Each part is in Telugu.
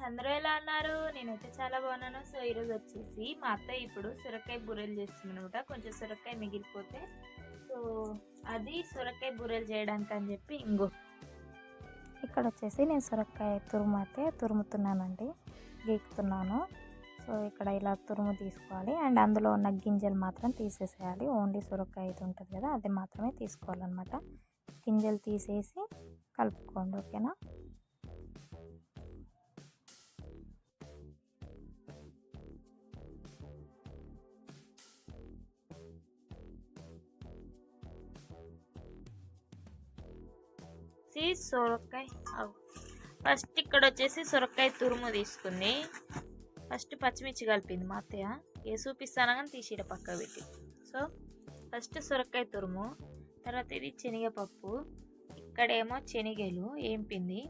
అందరూ ఎలా అన్నారు? నేనైతే చాలా బాగున్నాను. సో ఈరోజు వచ్చేసి మా అత్తయ్య ఇప్పుడు సొరకాయ బూరెలు చేస్తుందనమాట. కొంచెం సొరకాయ మిగిలిపోతే సో అది సొరకాయ బూరెలు చేయడానికి అని చెప్పి ఇక్కడ వచ్చేసి నేను సొరకాయ తురుము తురుముతున్నానండి, గీకుతున్నాను. సో ఇక్కడ ఇలా తురుము తీసుకోవాలి అండ్ అందులో ఉన్న గింజలు మాత్రం తీసేసేయాలి. ఓన్లీ సొరకాయ అయితే ఉంటుంది కదా, అది మాత్రమే తీసుకోవాలన్నమాట. గింజలు తీసేసి కలుపుకోండి, ఓకేనా. సొరకాయ ఫస్ట్ ఇక్కడ వచ్చేసి సొరకాయ తురుము తీసుకుంది. ఫస్ట్ పచ్చిమిర్చి కలిపింది మా అత్తయ్య. ఏ చూపిస్తాను కానీ తీసి పక్క పెట్టి. సో ఫస్ట్ సొరకాయ తురుము, తర్వాత ఇది శనగపప్పు, ఇక్కడేమో శనగలు ఏంపింది,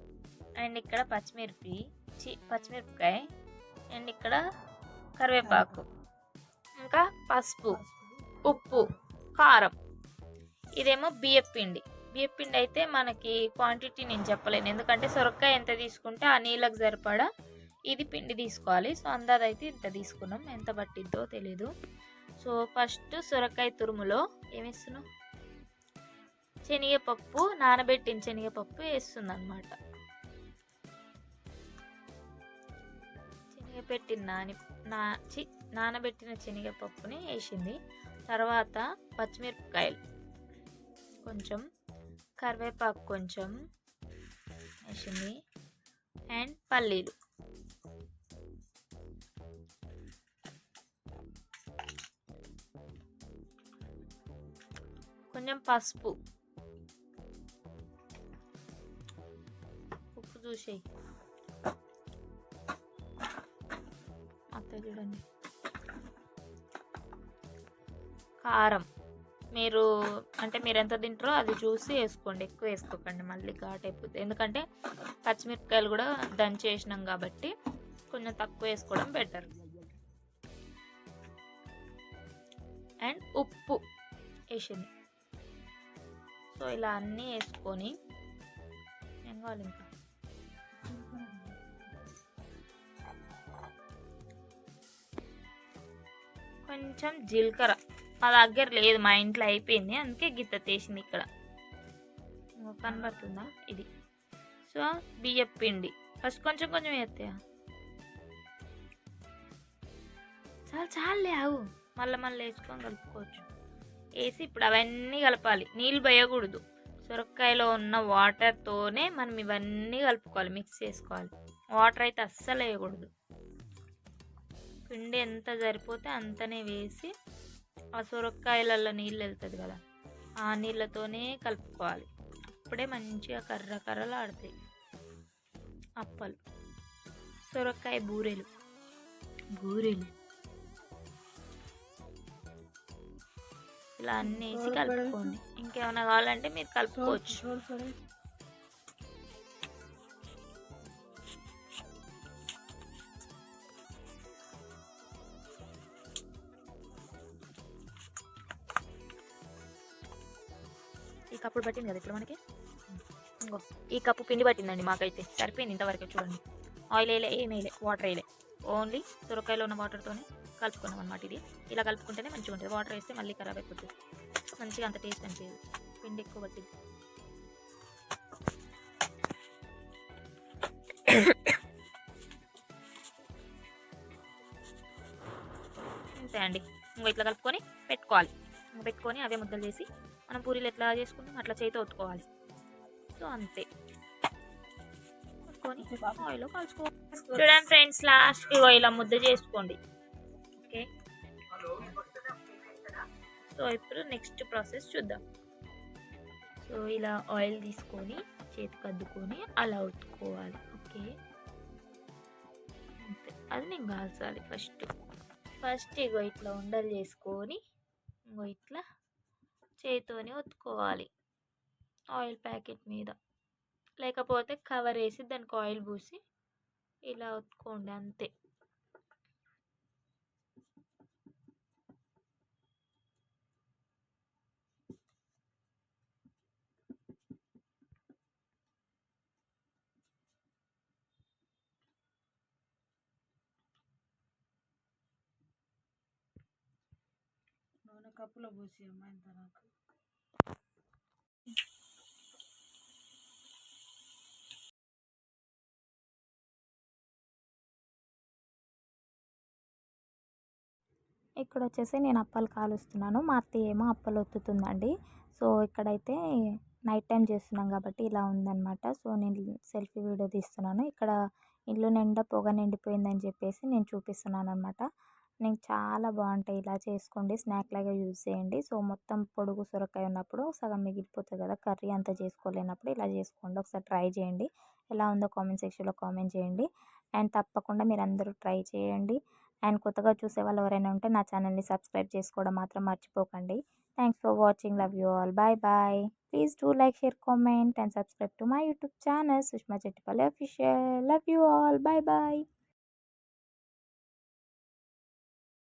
అండ్ ఇక్కడ పచ్చిమిరపకాయ, అండ్ ఇక్కడ కరివేపాకు, ఇంకా పసుపు, ఉప్పు, కారం. ఇదేమో బియ్యపిండి. బియ్యపిండి అయితే మనకి క్వాంటిటీ నేను చెప్పలేను, ఎందుకంటే సొరకాయ ఎంత తీసుకుంటే ఆ నీళ్ళకు సరిపడా ఇది పిండి తీసుకోవాలి. సో అందాదైతే ఇంత తీసుకున్నాం, ఎంత పట్టిద్దో తెలీదు. సో ఫస్ట్ సొరకాయ తురుములో ఏమిస్తున్నాం, శనగపప్పు, నానబెట్టిన శనగపప్పు వేస్తుంది అనమాట. నానబెట్టిన శనగపప్పుని వేసింది. తర్వాత పచ్చిమిరపకాయలు కొంచెం, కరివేపాకు కొంచెం వేసింది, అండ్ పల్లీలు. కొంచెం పసుపు, ఉప్పు చూసేయి అత్త చూడండి. కారం మీరు ఎంత తింటారో అది చూసి వేసుకోండి, ఎక్కువ వేసుకోకండి, మళ్ళీ ఘాట్ అయిపోతుంది. ఎందుకంటే పచ్చిమిరపకాయలు కూడా దంచి వేసినాం కాబట్టి కొంచెం తక్కువ వేసుకోవడం బెటర్. అండ్ ఉప్పు వేసింది. సో ఇలా అన్నీ వేసుకొని ఏం కావాలి ఇంకా కొంచెం జీలకర్ర. మా దగ్గర లేదు, మా ఇంట్లో అయిపోయింది, అందుకే గిత్త తీసింది. ఇక్కడ కనబడుతుందా ఇది. సో బియ్యం పిండి ఫస్ట్ కొంచెం కొంచెం వేస్తాయా, చాలే ఆవు, మళ్ళీ వేసుకొని కలుపుకోవచ్చు. వేసి ఇప్పుడు అవన్నీ కలపాలి, నీళ్ళు వేయకూడదు. సొరకాయలో ఉన్న వాటర్తోనే మనం ఇవన్నీ కలుపుకోవాలి, మిక్స్ చేసుకోవాలి. వాటర్ అయితే అస్సలు వేయకూడదు. పిండి ఎంత సరిపోతే అంతనే వేసి ఆ సొరకాయలలో నీళ్ళు వెళ్తుంది కదా, ఆ నీళ్ళతోనే కలుపుకోవాలి. అప్పుడే మంచిగా కర్రలాడతాయి అప్పలు. సొరకాయ బూరెలు ఇలా అన్నీ వేసి కలుపుకోండి. ఇంకేమైనా కావాలంటే మీరు కలుపుకోవచ్చు. ఈ కప్పుడు పట్టింది కదా ఇప్పుడు మనకి, ఇంకో ఈ కప్పు పిండి పట్టిందండి మాకైతే, సరిపోయింది ఇంతవరకు. చూడండి, ఆయిల్ వేయలే, ఏం వేయలే, వాటర్ వేయలే, ఓన్లీ సొరకాయలో ఉన్న వాటర్తోనే కలుపుకున్నాం అనమాట. ఇది ఇలా కలుపుకుంటేనే మంచిగా ఉంటుంది. వాటర్ వేస్తే మళ్ళీ ఖరాబ్ అయిపోతుంది, మంచిగా అంత టేస్ట్ అనిపించేది. పిండి ఎక్కువ పట్టింది. అంతే అండి. ఇంకో ఇట్లా కలుపుకొని పెట్టుకొని అవే ముద్దలు చేసి మనం పూరీలు ఎట్లా చేసుకుంటాం అట్లా చేతితో ఒత్తుకోవాలి. సో అంతే, ఆయిల్ కలుసుకోవాలి. చూడండి ఫ్రెండ్స్, లాస్ట్ ఇగో ఇలా ముద్ద చేసుకోండి. ఓకే, సో ఇప్పుడు నెక్స్ట్ ప్రాసెస్ చూద్దాం. సో ఇలా ఆయిల్ తీసుకొని చేతికి అద్దుకొని అలా ఒత్తుకోవాలి. ఓకే, అంతే, అది నేను కాల్చాలి. ఫస్ట్ ఇగో ఇట్లా ఉండలు చేసుకొని ఇంకో ఇట్లా చేతితోనే ఒత్తుకోవాలి ఆయిల్ ప్యాకెట్ మీద, లేకపోతే కవర్ వేసి దానికి ఆయిల్ పూసి ఇలా ఒత్తుకోండి, అంతే. కప్పులో పోసి అమ్మ ఇంత నాకు. ఇక్కడ వచ్చేసి నేను అప్పాలు కాలుస్తున్నాను. మా అత్తయ్య ఏమో అప్పాలు ఒత్తుతుందండి. సో ఇక్కడైతే నైట్ టైం చేస్తున్నాం కాబట్టి ఇలా ఉందన్నమాట. సో నేను సెల్ఫీ వీడియో తీస్తున్నాను. ఇక్కడ ఇల్లు నిండా పొగ నిండిపోయిందని చెప్పేసి నేను చూపిస్తున్నాను అనమాట. నీకు చాలా బాగుంటాయి, ఇలా చేసుకోండి, స్నాక్ లాగా యూజ్ చేయండి. సో మొత్తం పొడుగు సొరకాయ ఉన్నప్పుడు సగం మిగిలిపోతుంది కదా, కర్రీ అంతా చేసుకోలేనప్పుడు ఇలా చేసుకోండి. ఒకసారి ట్రై చేయండి, ఎలా ఉందో కామెంట్ సెక్షన్లో కామెంట్ చేయండి. అండ్ తప్పకుండా మీరు అందరూ ట్రై చేయండి. అండ్ కొత్తగా చూసే వాళ్ళు ఎవరైనా ఉంటే నా ఛానల్ని సబ్స్క్రైబ్ చేసుకోవడం మాత్రం మర్చిపోకండి. Thanks for watching. Love you all. Bye bye. Please do like, share, comment and subscribe to my YouTube channel Sushma Chettipalli Official. Love you all. Bye bye.